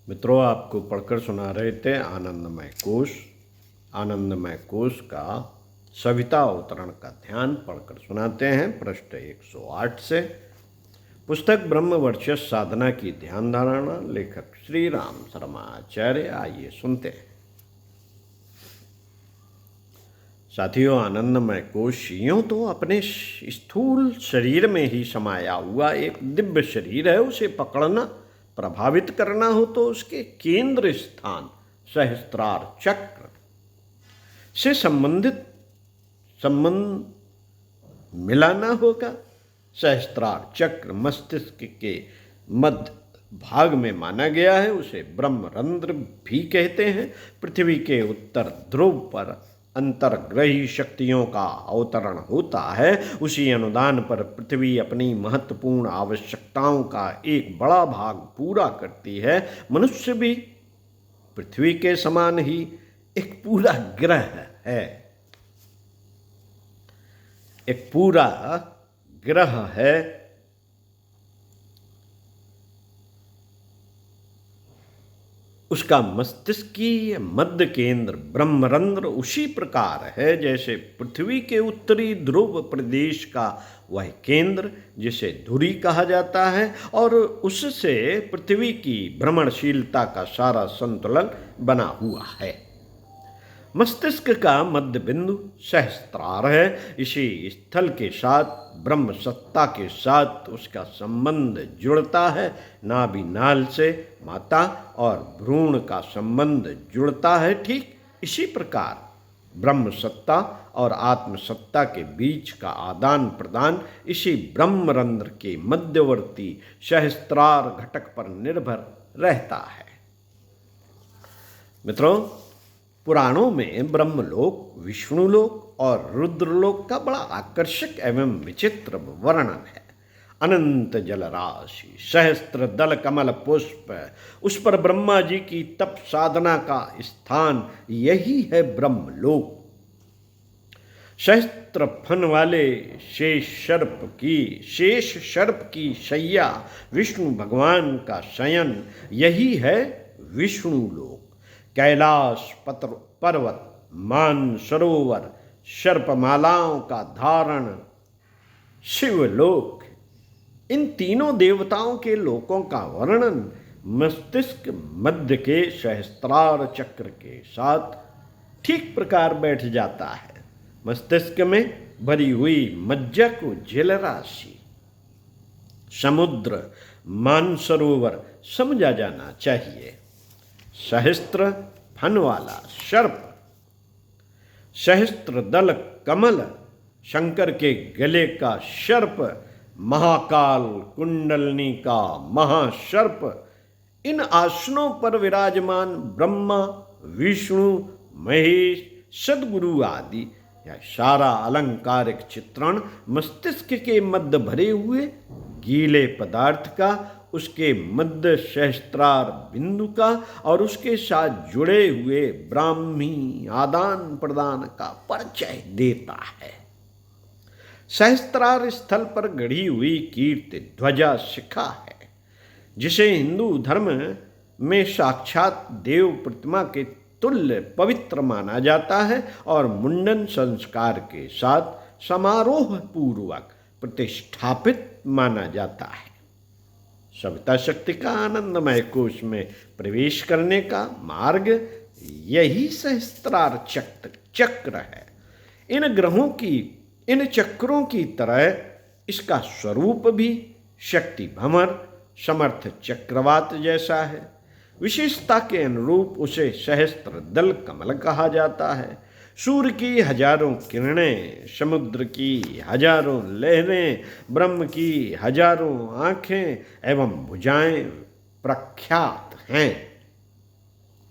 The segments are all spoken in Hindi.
मित्रों, आपको पढ़कर सुना रहे थे आनंदमय कोश। आनंदमय कोश का सविता अवतरण का ध्यान पढ़कर सुनाते हैं पृष्ठ 108 से। पुस्तक ब्रह्मवर्चस्व साधना की ध्यान धारणा, लेखक श्री राम शर्मा आचार्य। आइए सुनते हैं। साथियों, आनंदमय कोश यूं तो अपने स्थूल शरीर में ही समाया हुआ एक दिव्य शरीर है। उसे पकड़ना, प्रभावित करना हो तो उसके केंद्र स्थान सहस्त्रार चक्र से संबंध मिलाना होगा। सहस्त्रार चक्र मस्तिष्क के मध्य भाग में माना गया है। उसे ब्रह्मरंध्र भी कहते हैं। पृथ्वी के उत्तर ध्रुव पर अंतर्ग्रही शक्तियों का अवतरण होता है। उसी अनुदान पर पृथ्वी अपनी महत्वपूर्ण आवश्यकताओं का एक बड़ा भाग पूरा करती है। मनुष्य भी पृथ्वी के समान ही एक पूरा ग्रह है, एक पूरा ग्रह है। उसका मस्तिष्कीय मध्य केंद्र ब्रह्मरंध्र उसी प्रकार है जैसे पृथ्वी के उत्तरी ध्रुव प्रदेश का वह केंद्र, जिसे धुरी कहा जाता है, और उससे पृथ्वी की भ्रमणशीलता का सारा संतुलन बना हुआ है। मस्तिष्क का मध्य बिंदु सहस्त्रार है। इसी स्थल के साथ ब्रह्म सत्ता के साथ उसका संबंध जुड़ता है। नाभि नाल से माता और भ्रूण का संबंध जुड़ता है। ठीक इसी प्रकार ब्रह्म सत्ता और आत्म सत्ता के बीच का आदान प्रदान इसी ब्रह्मरंध्र के मध्यवर्ती सहस्त्रार घटक पर निर्भर रहता है। मित्रों, पुराणों में ब्रह्मलोक, विष्णुलोक और रुद्रलोक का बड़ा आकर्षक एवं विचित्र वर्णन है। अनंत जलराशि, सहस्त्र दल कमल पुष्प, उस पर ब्रह्मा जी की तप साधना का स्थान, यही है ब्रह्मलोक। सहस्त्र फन वाले शेष सर्प की शैया, विष्णु भगवान का शयन, यही है विष्णुलोक। कैलाश पर्वत, मान सरोवर, सर्पमालाओं का धारण शिवलोक। इन तीनों देवताओं के लोकों का वर्णन मस्तिष्क मध्य के सहस्त्रार चक्र के साथ ठीक प्रकार बैठ जाता है। मस्तिष्क में भरी हुई मज्जा को जलराशि, समुद्र, मानसरोवर समझा जाना चाहिए। सहस्त्र फन वाला सर्प, सहस्त्र दल कमल, शंकर के गले का सर्प, महाकाल कुंडलनी का महासर्प, इन आसनों पर विराजमान ब्रह्मा, विष्णु, महेश, सद्गुरु आदि यह सारा अलंकारिक चित्रण मस्तिष्क के मध्य भरे हुए गीले पदार्थ का, उसके मध्य सहस्त्रार बिंदु का और उसके साथ जुड़े हुए ब्राह्मी आदान प्रदान का परिचय देता है। सहस्त्रार स्थल पर गढ़ी हुई कीर्ति ध्वजा शिखा है, जिसे हिंदू धर्म में साक्षात देव प्रतिमा के तुल्य पवित्र माना जाता है और मुंडन संस्कार के साथ समारोह पूर्वक प्रतिष्ठापित माना जाता है। सविता शक्ति का आनंदमय कोश में प्रवेश करने का मार्ग यही सहस्त्रार चक्र है। इन चक्रों की तरह इसका स्वरूप भी शक्ति भमर, समर्थ चक्रवात जैसा है। विशेषता के अनुरूप उसे सहस्त्र दल कमल कहा जाता है। सूर्य की हजारों किरणें, समुद्र की हजारों लहरें, ब्रह्म की हजारों आँखें एवं भुजाएं प्रख्यात हैं।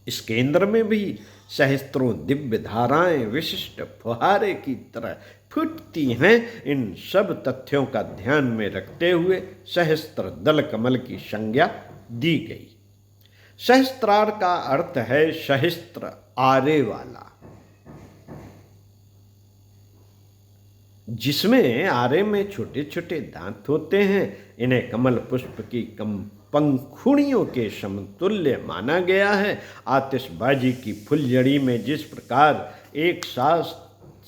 इस केंद्र में भी सहस्त्रों दिव्य धाराएं विशिष्ट फुहारे की तरह फूटती हैं। इन सब तथ्यों का ध्यान में रखते हुए सहस्त्र दल कमल की संज्ञा दी गई। सहस्त्रार का अर्थ है सहस्त्र आरे वाला, जिसमें आरे में छोटे छोटे दांत होते हैं। इन्हें कमल पुष्प की पंखुड़ियों के समतुल्य माना गया है। आतिशबाजी की फुलझड़ी में जिस प्रकार एक साथ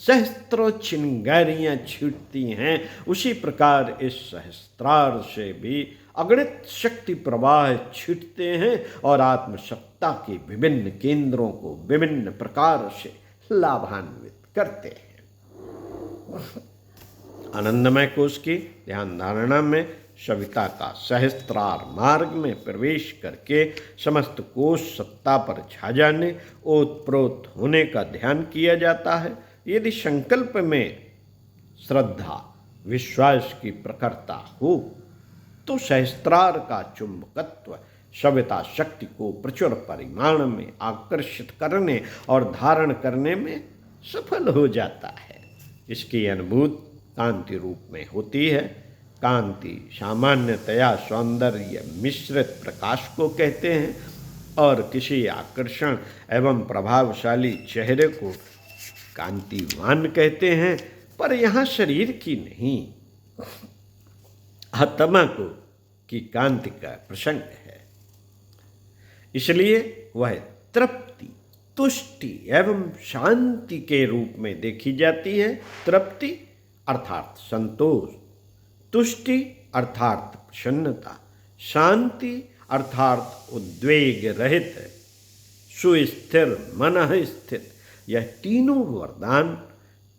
सहस्त्रों चिंगारियाँ छूटती हैं, उसी प्रकार इस सहस्त्रार से भी अगणित शक्ति प्रवाह छूटते हैं और आत्मसत्ता के विभिन्न केंद्रों को विभिन्न प्रकार से लाभान्वित करते हैं। आनंदमय कोश की ध्यान धारणा में सविता का सहस्त्रार मार्ग में प्रवेश करके समस्त कोश सत्ता पर छा जाने, ओतप्रोत होने का ध्यान किया जाता है। यदि संकल्प में श्रद्धा विश्वास की प्रखरता हो तो सहस्त्रार का चुंबकत्व सविता शक्ति को प्रचुर परिमाण में आकर्षित करने और धारण करने में सफल हो जाता है। इसकी अनुभूति कांति रूप में होती है। कांति सामान्यतया सौंदर्य मिश्रित प्रकाश को कहते हैं और किसी आकर्षण एवं प्रभावशाली चेहरे को कांतिवान कहते हैं, पर यहाँ शरीर की नहीं, आत्मा को की कांति का प्रसंग है। इसलिए वह तृप्ति, तुष्टि एवं शांति के रूप में देखी जाती है। तृप्ति अर्थात संतोष, तुष्टि अर्थात प्रसन्नता, शांति अर्थात उद्वेग रहित, सुस्थिर मन स्थित, यह तीनों वरदान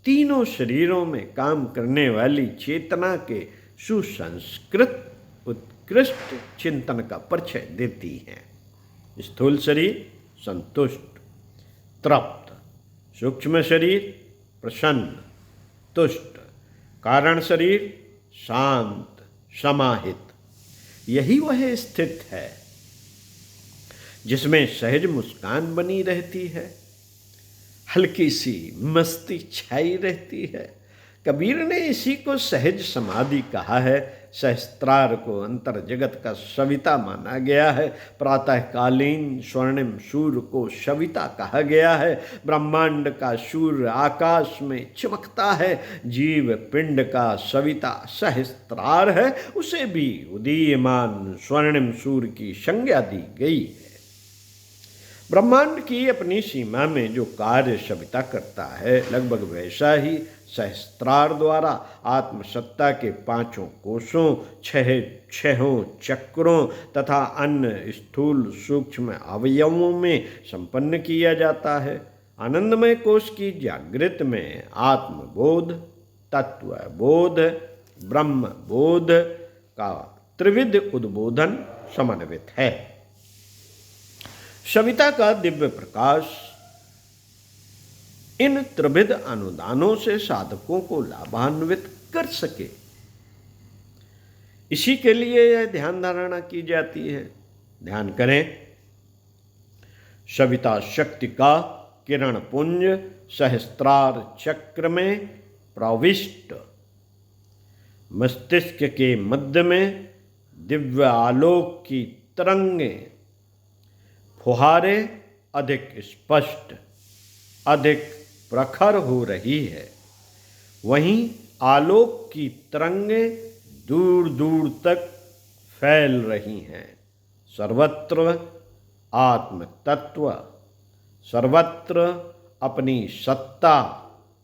तीनों शरीरों में काम करने वाली चेतना के सुसंस्कृत उत्कृष्ट चिंतन का परिचय देती हैं। स्थूल शरीर संतुष्ट, तृप्त, सूक्ष्म शरीर प्रसन्न, तुष्ट, कारण शरीर शांत, समाहित। यही वह स्थित है जिसमें सहज मुस्कान बनी रहती है, हल्की सी मस्ती छाई रहती है। कबीर ने इसी को सहज समाधि कहा है। सहस्त्रार को अंतर जगत का सविता माना गया है। प्रातःकालीन स्वर्णिम सूर्य को सविता कहा गया है। ब्रह्मांड का सूर्य आकाश में चमकता है। जीव पिंड का सविता सहस्त्रार है, उसे भी उदीयमान स्वर्णिम सूर्य की संज्ञा दी गई है। ब्रह्मांड की अपनी सीमा में जो कार्य सविता करता है, लगभग वैसा ही सहस्त्रार द्वारा आत्मसत्ता के पांचों कोशों, छहों चक्रों तथा अन्य स्थूल सूक्ष्म अवयवों में संपन्न किया जाता है। आनंदमय कोश की जागृत में आत्मबोध, तत्वबोध, ब्रह्मबोध का त्रिविध उद्बोधन समन्वित है। सविता का दिव्य प्रकाश इन त्रिविध अनुदानों से साधकों को लाभान्वित कर सके, इसी के लिए यह ध्यान धारणा की जाती है। ध्यान करें, सविता शक्ति का किरण पुंज सहस्त्रार चक्र में प्रविष्ट, मस्तिष्क के मध्य में दिव्य आलोक की तरंगें, फुहारे अधिक स्पष्ट, अधिक प्रखर हो रही है। वहीं आलोक की तरंगें दूर दूर तक फैल रही हैं। सर्वत्र आत्म तत्व, सर्वत्र अपनी सत्ता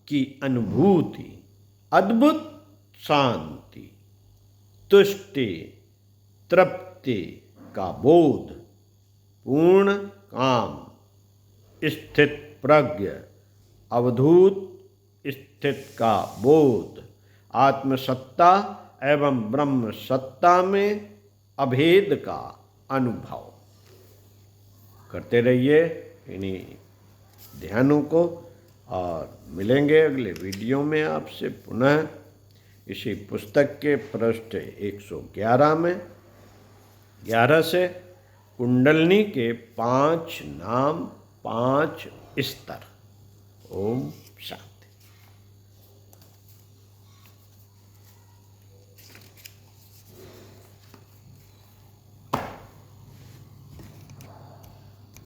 की अनुभूति, अद्भुत शांति, तुष्टि, तृप्ति का बोध, पूर्ण काम, स्थित प्रज्ञ, अवधूत स्थित का बोध, आत्मसत्ता एवं ब्रह्म सत्ता में अभेद का अनुभव करते रहिए इन्हीं ध्यानों को। और मिलेंगे अगले वीडियो में आपसे पुनः इसी पुस्तक के पृष्ठ 111 में 11 से कुंडलनी के 5 नाम 5 स्तर। ओम शांति।